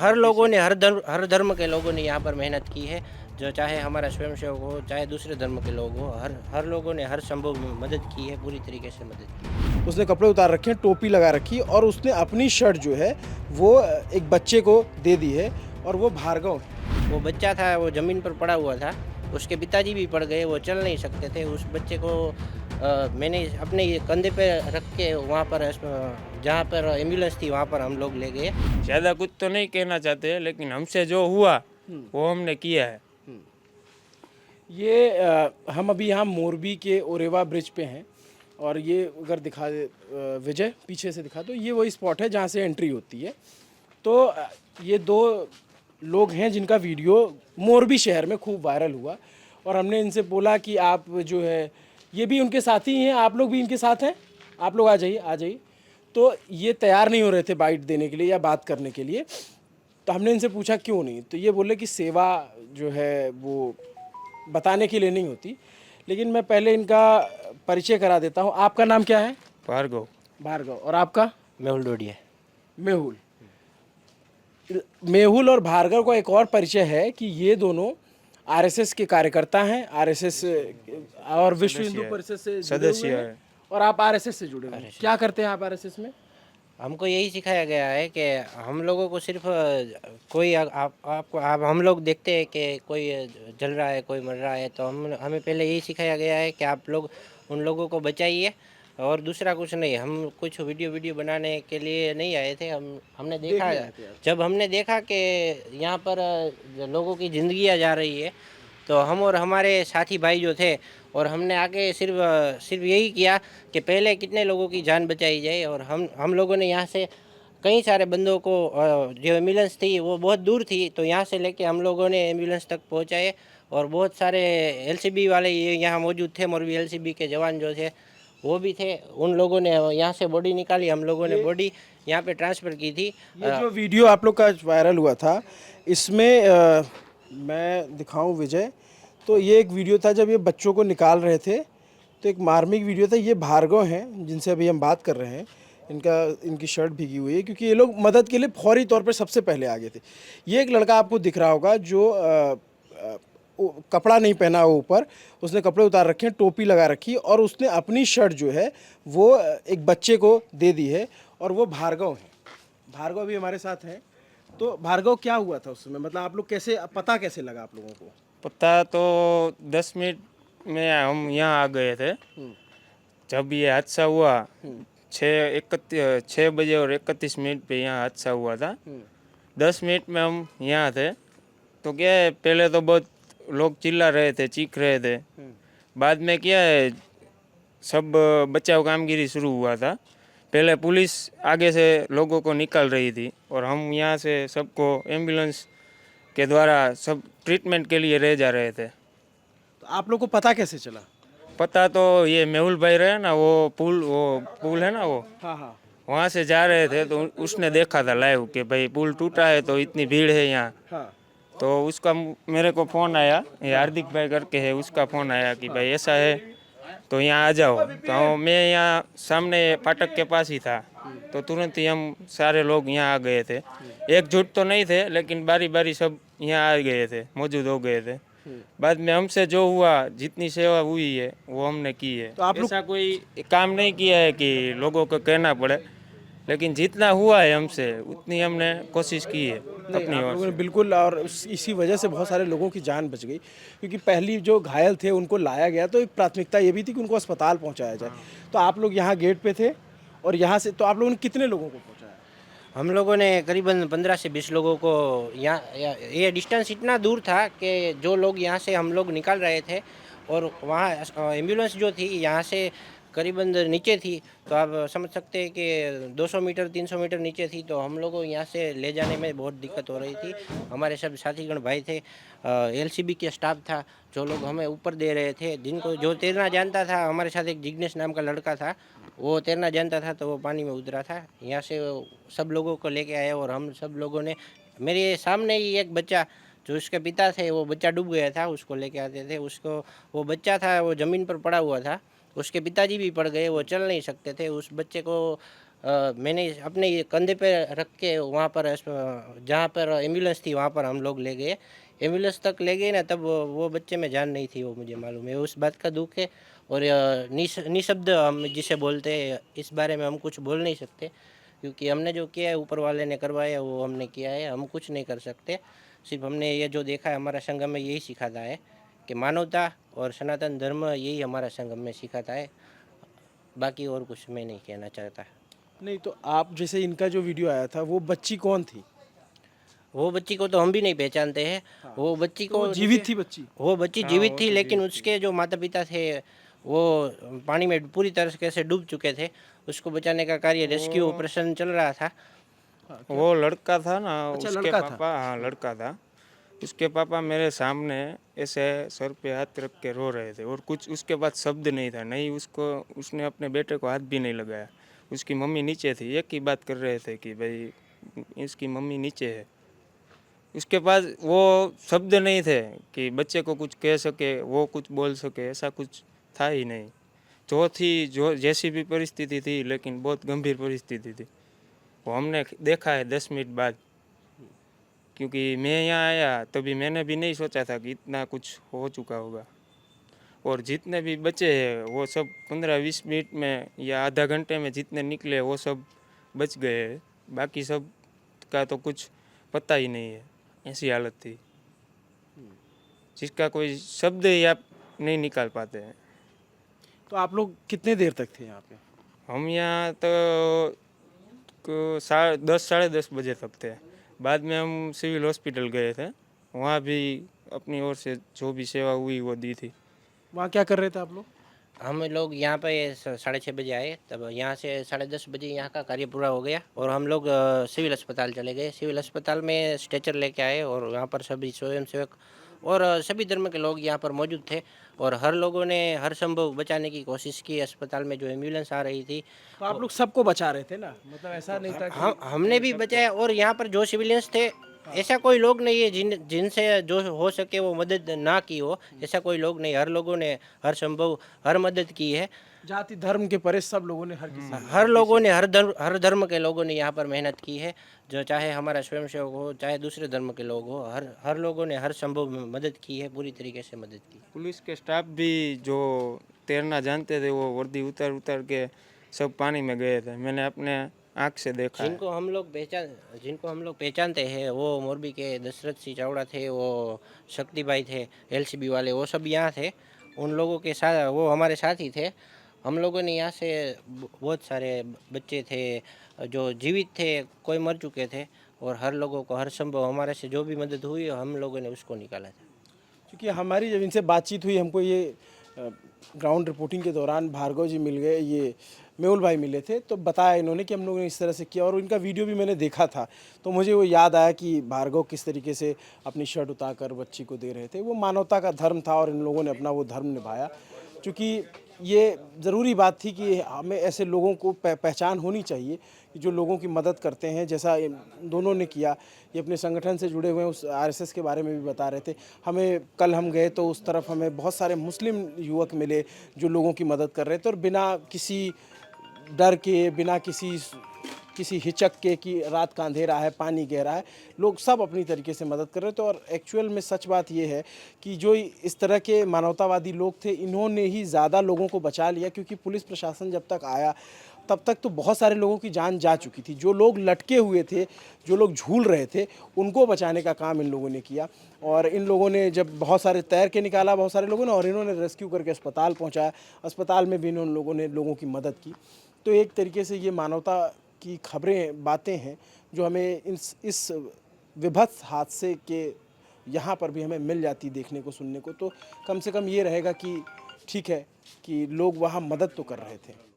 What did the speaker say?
हर लोगों ने हर धर्म के लोगों ने यहाँ पर मेहनत की है, जो चाहे हमारा स्वयंसेवक हो, चाहे दूसरे धर्म के लोग हो, हर लोगों ने हर संभव मदद की है, पूरी तरीके से मदद की। उसने कपड़े उतार रखे हैं, टोपी लगा रखी है और उसने अपनी शर्ट जो है वो एक बच्चे को दे दी है और वो भार्गव है। वो बच्चा था, वो ज़मीन पर पड़ा हुआ था, उसके पिताजी भी पड़ गए, वो चल नहीं सकते थे। उस बच्चे को मैंने अपने ये कंधे पे रख के वहाँ पर जहाँ पर एम्बुलेंस थी वहाँ पर हम लोग ले गए। ज़्यादा कुछ तो नहीं कहना चाहते, लेकिन हमसे जो हुआ वो हमने किया है। ये हम अभी यहाँ मोरबी के ओरेवा ब्रिज पे हैं और ये अगर दिखा दे विजय पीछे से दिखा, तो ये वही स्पॉट है जहाँ से एंट्री होती है। तो ये दो लोग हैं जिनका वीडियो मोरबी शहर में खूब वायरल हुआ और हमने इनसे बोला कि आप जो है ये भी उनके साथी हैं, आप लोग भी इनके साथ हैं, आप लोग आ जाइए आ जाइए। तो ये तैयार नहीं हो रहे थे बाइट देने के लिए या बात करने के लिए। तो हमने इनसे पूछा क्यों नहीं, तो ये बोले कि सेवा जो है वो बताने के लिए नहीं होती। लेकिन मैं पहले इनका परिचय करा देता हूँ। आपका नाम क्या है? भार्गव। भार्गव। और आपका? मेहुल डोडिया। मेहुल। मेहुल और भार्गव का एक और परिचय है कि ये दोनों आरएसएस के कार्यकर्ता हैं, आरएसएस और विश्व हिंदू परिषद से जुड़े सदस्य हुए हैं। है। और आप आरएसएस से जुड़े हुए हैं। क्या करते हैं आप आरएसएस में? हमको यही सिखाया गया है कि हम लोगों को सिर्फ कोई आप हम लोग देखते हैं कि कोई जल रहा है, कोई मर रहा है, तो हमें पहले यही सिखाया गया है कि आप लोग उन लोगों को बचाइए और दूसरा कुछ नहीं। हम कुछ वीडियो बनाने के लिए नहीं आए थे। हमने देखा, जब हमने देखा कि यहाँ पर लोगों की ज़िंदगियाँ जा रही है, तो हम और हमारे साथी भाई जो थे, और हमने आगे सिर्फ यही किया कि पहले कितने लोगों की जान बचाई जाए। और हम लोगों ने यहाँ से कई सारे बंदों को जो एम्बुलेंस थी वो बहुत दूर थी, तो यहाँ से लेके हम लोगों ने एम्बुलेंस तक पहुँचाए। और बहुत सारे एलसीबी वाले ये यहाँ मौजूद थे, मोरबी एलसीबी के जवान जो थे वो भी थे। उन लोगों ने यहाँ से बॉडी निकाली, हम लोगों ने बॉडी यहाँ पे ट्रांसफ़र की थी। ये जो वीडियो आप लोग का वायरल हुआ था, इसमें मैं दिखाऊं विजय, तो ये एक वीडियो था जब ये बच्चों को निकाल रहे थे, तो एक मार्मिक वीडियो था। ये भार्गव हैं जिनसे अभी हम बात कर रहे हैं। इनकी शर्ट भीगी हुई है क्योंकि ये लोग मदद के लिए फौरी तौर पर सबसे पहले आगे थे। ये एक लड़का आपको दिख रहा होगा जो कपड़ा नहीं पहना हुआ ऊपर, उसने कपड़े उतार रखे हैं, टोपी लगा रखी है और उसने अपनी शर्ट जो है वो एक बच्चे को दे दी है और वो भार्गव हैं। भार्गव भी हमारे साथ हैं। तो भार्गव क्या हुआ था उस समय, मतलब आप लोग कैसे, पता कैसे लगा आप लोगों को? पता तो 10 मिनट में हम यहाँ आ गए थे। जब ये हादसा हुआ 6 बजे और 31 मिनट पे यहाँ हादसा हुआ था। 10 मिनट में हम यहाँ थे। तो क्या है, पहले तो बहुत लोग चिल्ला रहे थे, चीख रहे थे। बाद में क्या है, सब बचाव कामगिरी शुरू हुआ था। पहले पुलिस आगे से लोगों को निकाल रही थी और हम यहाँ से सबको एम्बुलेंस के द्वारा सब ट्रीटमेंट के लिए ले जा रहे थे। तो आप लोग को पता कैसे चला? पता तो ये मेहुल भाई रहे ना, वो पुल है ना, वो हाँ हाँ। वहाँ से जा रहे थे तो उसने देखा था लाइव कि भाई पुल टूटा है तो इतनी भीड़ है यहाँ। हाँ। तो उसका मेरे को फ़ोन आया, ये हार्दिक भाई करके है, उसका फ़ोन आया कि भाई ऐसा है तो यहाँ आ जाओ। तो मैं यहाँ सामने फाटक के पास ही था, तो तुरंत ही हम सारे लोग यहाँ आ गए थे। एकजुट तो नहीं थे, लेकिन बारी बारी सब यहाँ आ गए थे, मौजूद हो गए थे। बाद में हमसे जो हुआ, जितनी सेवा हुई है वो हमने की है। तो आप लोग ऐसा कोई काम नहीं किया है कि लोगों को कहना पड़े, लेकिन जितना हुआ है हमसे उतनी हमने कोशिश की है अपनी आप ओर लोगों ने से। बिल्कुल, और इसी वजह से बहुत सारे लोगों की जान बच गई क्योंकि पहली जो घायल थे उनको लाया गया, तो एक प्राथमिकता ये भी थी कि उनको अस्पताल पहुंचाया जाए। तो आप लोग यहाँ गेट पे थे और यहाँ से तो आप लोगों ने कितने लोगों को पहुंचाया? हम लोगों ने करीबन 15 से 20 लोगों को ये डिस्टेंस इतना दूर था कि जो लोग यहाँ से हम लोग निकाल रहे थे और वहाँ एम्बुलेंस जो थी यहाँ से करीबन नीचे थी, तो आप समझ सकते हैं कि 200 मीटर 300 मीटर नीचे थी। तो हम लोगों को यहाँ से ले जाने में बहुत दिक्कत हो रही थी। हमारे सब साथीगण भाई थे, एलसीबी के स्टाफ था, जो लोग हमें ऊपर दे रहे थे, जिनको जो तैरना जानता था। हमारे साथ एक जिग्नेश नाम का लड़का था, वो तैरना जानता था, तो वो पानी में उतरा था। यहाँ से वो सब लोगों को लेके आए और हम सब लोगों ने, मेरे सामने ही एक बच्चा जो उसके पिता थे, वो बच्चा डूब गया था, उसको लेके आते थे। उसको, वो बच्चा था वो ज़मीन पर पड़ा हुआ था, उसके पिताजी भी पड़ गए, वो चल नहीं सकते थे। उस बच्चे को मैंने अपने ये कंधे पे रख के वहाँ पर जहाँ पर एम्बुलेंस थी वहाँ पर हम लोग ले गए। एम्बुलेंस तक ले गए ना, तब वो बच्चे में जान नहीं थी, वो मुझे मालूम है। उस बात का दुख है। और निशब्द हम जिसे बोलते हैं, इस बारे में हम कुछ बोल नहीं सकते, क्योंकि हमने जो किया है ऊपर वाले ने करवाया, वो हमने किया है, हम कुछ नहीं कर सकते। सिर्फ हमने ये जो देखा है, हमारा संगम में यही सिखाता है कि मानवता और सनातन धर्म, यही हमारा संगम में सिखाता है। बाकी और कुछ मैं नहीं कहना चाहता। नहीं तो आप जैसे इनका जो वीडियो आया था वो बच्ची कौन थी? वो बच्ची को तो हम भी नहीं पहचानते हैं। वो बच्ची तो को वो जीवित थी बच्ची? वो बच्ची हाँ, जीवित वो थी, तो लेकिन जीवित थी। उसके जो माता पिता थे वो पानी में पूरी तरह से डूब चुके थे। उसको बचाने का कार्य, रेस्क्यू वो ऑपरेशन चल रहा था। हाँ, वो लड़का था ना, अच्छा, उसके लड़का था। पापा, हाँ लड़का था। उसके पापा मेरे सामने ऐसे सर पे हाथ रख के रो रहे थे, और कुछ उसके पास शब्द नहीं था, नहीं उसको, उसने अपने बेटे को हाथ भी नहीं लगाया। उसकी मम्मी नीचे थी, एक ही बात कर रहे थे कि भाई इसकी मम्मी नीचे है। उसके पास वो शब्द नहीं थे कि बच्चे को कुछ कह सके, वो कुछ बोल सके, ऐसा कुछ था ही नहीं। जो थी, जो जैसी भी परिस्थिति थी, लेकिन बहुत गंभीर परिस्थिति थी। वो हमने देखा है 10 मिनट बाद, क्योंकि मैं यहाँ आया तभी मैंने भी नहीं सोचा था कि इतना कुछ हो चुका होगा। और जितने भी बचे हैं वो सब 15-20 मिनट में या आधा घंटे में जितने निकले वो सब बच गए हैं। बाकी सब का तो कुछ पता ही नहीं है, ऐसी हालत थी जिसका कोई शब्द ही आप नहीं निकाल पाते हैं। तो आप लोग कितने देर तक थे यहाँ पे? हम यहाँ तो 10 साढ़े 10 बजे तक थे। बाद में हम सिविल हॉस्पिटल गए थे, वहाँ भी अपनी ओर से जो भी सेवा हुई वो दी थी। वहाँ क्या कर रहे थे आप लोग? हम लोग यहाँ पे 6:30 बजे आए, तब यहाँ से 10:30 बजे यहाँ का कार्य पूरा हो गया और हम लोग सिविल अस्पताल चले गए। सिविल अस्पताल में स्ट्रेचर लेके आए और यहाँ पर सभी स्वयंसेवक और सभी धर्म के लोग यहाँ पर मौजूद थे और हर लोगों ने हर संभव बचाने की कोशिश की। अस्पताल में जो एम्बुलेंस आ रही थी, तो आप लोग सबको बचा रहे थे ना, मतलब ऐसा नहीं था कि हमने भी बचाया। और यहाँ पर जो सिविलियंस थे, ऐसा कोई लोग नहीं है जिनसे जो हो सके वो मदद ना की हो, ऐसा कोई लोग नहीं। हर लोगों ने हर संभव हर मदद की है। जाति धर्म के परे सब लोगों ने, हर किसी ने। हर लोगों ने, हर धर्म के लोगों ने यहाँ पर मेहनत की है, जो चाहे हमारा स्वयंसेवक हो, चाहे दूसरे धर्म के लोग हो, हर लोगों ने हर संभव मदद की है, पूरी तरीके से मदद की। पुलिस के स्टाफ भी जो तैरना जानते थे वो वर्दी उतर उतर के सब पानी में गए थे, मैंने अपने आँख से देखा है। जिनको हम लोग पहचानते हैं, वो मोरबी के दशरथ सिंह चावड़ा थे, वो शक्ति भाई थे, एलसीबी वाले, वो सब यहाँ थे। उन लोगों के साथ वो हमारे साथ ही थे। हम लोगों ने यहाँ से बहुत सारे बच्चे थे जो जीवित थे, कोई मर चुके थे, और हर लोगों को हर संभव हमारे से जो भी मदद हुई हम लोगों ने उसको निकाला था। क्योंकि हमारी जब इनसे बातचीत हुई, हमको ये ग्राउंड रिपोर्टिंग के दौरान भार्गव जी मिल गए, ये मेहुल भाई मिले थे, तो बताया इन्होंने कि हम लोगों ने इस तरह से किया, और इनका वीडियो भी मैंने देखा था, तो मुझे वो याद आया कि भार्गव किस तरीके से अपनी शर्ट उतारकर बच्ची को दे रहे थे। वो मानवता का धर्म था और इन लोगों ने अपना वो धर्म निभाया। क्योंकि ये ज़रूरी बात थी कि हमें ऐसे लोगों को पहचान होनी चाहिए कि जो लोगों की मदद करते हैं, जैसा इन दोनों ने किया। ये अपने संगठन से जुड़े हुए हैं, उस आरएसएस के बारे में भी बता रहे थे। हमें कल हम गए तो उस तरफ हमें बहुत सारे मुस्लिम युवक मिले जो लोगों की मदद कर रहे थे, और बिना किसी डर के, बिना किसी हिचक के कि रात का अंधेरा है, पानी गहरा है, लोग सब अपनी तरीके से मदद कर रहे थे। और एक्चुअल में सच बात ये है कि जो इस तरह के मानवतावादी लोग थे, इन्होंने ही ज़्यादा लोगों को बचा लिया, क्योंकि पुलिस प्रशासन जब तक आया तब तक तो बहुत सारे लोगों की जान जा चुकी थी। जो लोग लटके हुए थे, जो लोग झूल रहे थे, उनको बचाने का काम इन लोगों ने किया। और इन लोगों ने जब बहुत सारे तैर के निकाला, बहुत सारे लोगों ने, और इन्होंने रेस्क्यू करके अस्पताल पहुँचाया। अस्पताल में भी इन लोगों ने लोगों की मदद की। तो एक तरीके से ये मानवता की खबरें, बातें हैं जो हमें इस विभत्स हादसे के यहाँ पर भी हमें मिल जाती देखने को, सुनने को। तो कम से कम ये रहेगा कि ठीक है कि लोग वहाँ मदद तो कर रहे थे।